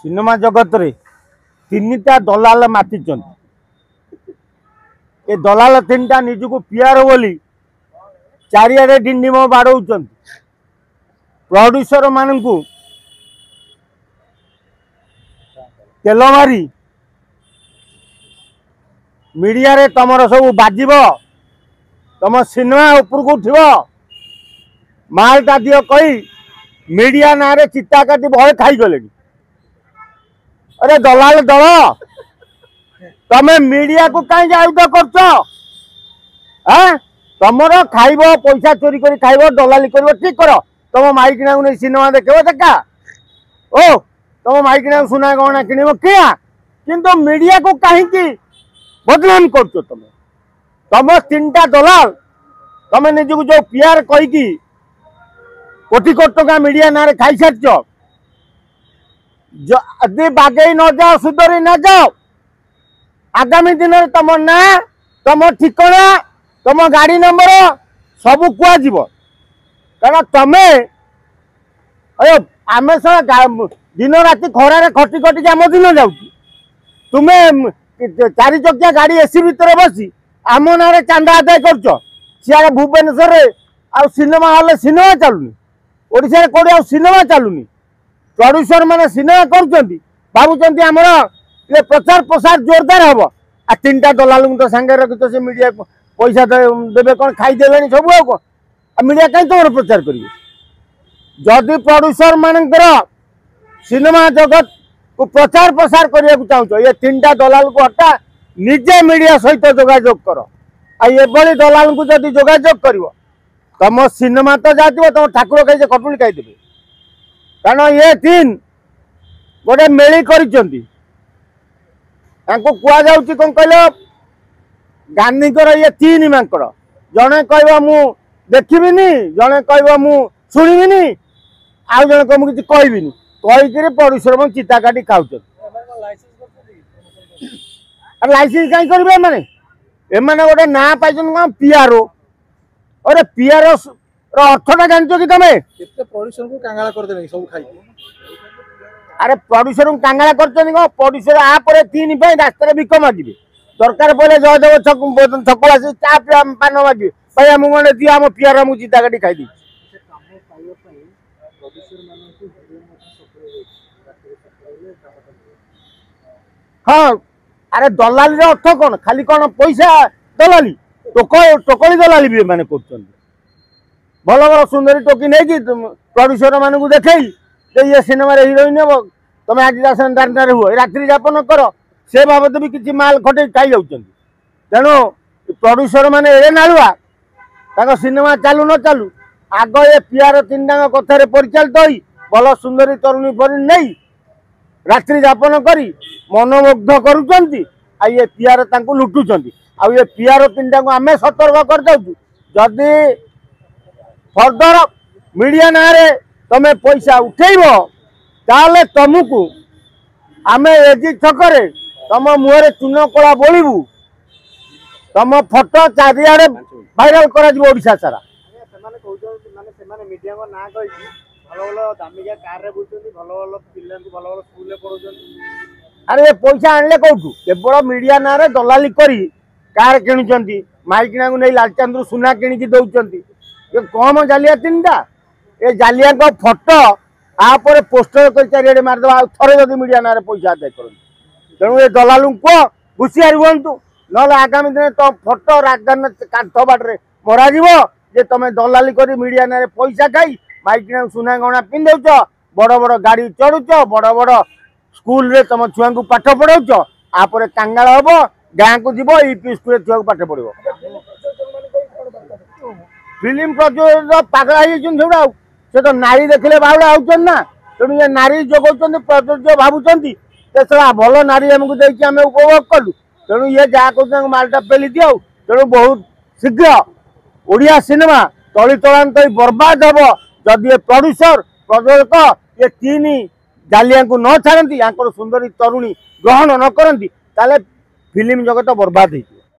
Cinema जगत रे तीनटा दलाल मातिचन ए दलाल तीनटा निजको पियार बोली चारियाडे डिंडिम बाड़ौचन प्रोड्यूसर मानू तेल मारी मीडिया रे तमर सब बाजिब तम सिनेमा उपरको उठिब मालटा दियो कही मीडिया ना रे चिता काटी भय खाई गले। अरे दलाल दल तमे मीडिया को कहीं आयुध कर तमर खाइब पैसा चोरी कर खाइब दलाली कर ठीक कर तुम माइकिना नहीं सिनेमा देखो देखा ओ तुम माइकिना सुना गहना किण किया किंतु मीडिया को कहीं बदनाम कर तुम तीनटा दलाल तुम निजक जो पीआर कहीकि कोटी कोटी टका मीडिया ना खाई सारी यदि बागे न जाओ सुधरी न जाओ आगामी दिन में तुम ना तुम ठिकाना तुम गाड़ी नंबर सब कह कारण तमे आम दिन राति खरार खटी खटिक आम दिन जाऊ तुम्हें 4 चकिया गाड़ी एसी भितर बसी आम ना चांदा आदाय कर सियाड़े भुवनेश्वर आ सिनेमा हॉल सिनेमा चलुनी ओडिशा कोड़ी आ सिनेमा चलुनी प्रोड्यूसर माने सिनेमा कर भावुं आमर ये प्रचार प्रसार जोरदार हम आ तीनटा दलाल तो सांगे रखी तो से मीडिया पैसा देवे कौन खाईदे सब आ मीडिया कहीं तुम प्रचार करेंगे जदि प्रोड्यूसर मानकर सिनेमा जगत को प्रचार प्रसार करने को चाहूँ ये तीनटा दलाल को हटा निजे मीडिया सहित जोगाजोग कर आई दलाल को जब जोगाजोग कर तुम सिनेमा तो जाती तुम ठाकुर कही कटुली खाईदेवे कारण ये तीन गोटे मेली कर कौन कहल गांधी ये तीन मांकड़ जड़े कह मु देखिनी जड़े कह मु शुणिनी आउ जड़े कह मुझे कहबिनी कहीकि प्रोड्यूसर मैं चिता काटी खाऊ लाइसेंस कहीं करेंगे एमाने गोटे ना पाई पीआरओ अरे पीआर अर्थटा जानच कि तुम प्रोड्यूसर को कांगाला करदे सब खाई अरे प्रोड्यूसर को कांगाला कर प्रोड्यूसर आपर 3 रास्ता भिक मागे दरकार पड़े जयदेव छक आस चा पान मागे भाई आम गए दिए आम पीआर मुझे चिता काटी खाई हाँ अरे दलाली अर्थ कौन खाली कौन पैसा दलाली टोकली दलाली भी मैंने कर भल भल सुंदरी टोकी नहीं कि प्रोड्यूसर मान को देखे ये सिनेमा हिरोइन हे तुम आज दार हुए रात्रि जापन कर से बाबद भी किसी माल खटे खाई जाऊँ तेणु प्रोड्यूसर मैंने एड़े नाड़ुआ सिनेमा चालू न चालू आग ये पीआर तीनटा कथार परिचालित हो भल सुंदरी तरुणी पर नहीं रात्रि जापन करी मनमुग्ध करुँच ये पीआर लुटुंट आ ये पीआर तीनटा को आम सतर्क कर दउछु जदि फर्दर मीडिया ना रे तमे पैसा उठेब ताले तुमको आम एजी छकरे तुम मुहरे चून कला बोलू तुम फोटो चारिआडे भाइराल करा सारा मीडिया को ना कही भल भल दामिका कार बुझुं भल भल पिला भल भल स्कूल पढ़ाऊँ अरे ये पैसा आनले कौटू केवल मीडिया ना रे दलाली करी कार किणुंट माइकिना को नहीं लालचंद्र सुना किणिकी दौरान ये कम जालिया तीनटा ये जालिया फोटो आपर पोस्टर कर चारिआडे मारिदेव थे जब मीडिया ना पैसा आदाय कर तेणु ये दलाल कह हुशियार हूँ ना आगामी दिन तो फोटो राजधानी कांथ बाटे मरा जे तुम दलाली कर मीडिया ना पैसा खाई माइकिना सुना गहना पिंधौच बड़ बड़ गाड़ी चढ़ुच बड़ बड़ स्कूल रे तुम छुआ को पाठ पढ़ाऊच आपर कांगाल हम गाँ को जीव यूपी स्कूल छुआ को पाठ पढ़ फिल्म प्रযোজक पागल होगा से तो नारी देखले बावड़ा होना तेणु ये नारी जगौन प्रযোজक भावुं सला भल नारी आमको देखिए आम उपभोग कलु तेणु ये जहाँ कह मालटा पेली दियो तेणु बहुत शीघ्र ओडिया सिनेमा तली तलांत बर्बाद हम जदि ये प्रोड्यूसर प्रযোজक ये 3 जालिया को न छाड़ती सुंदरी तरुणी ग्रहण न करती फिल्म जगत बर्बाद हो।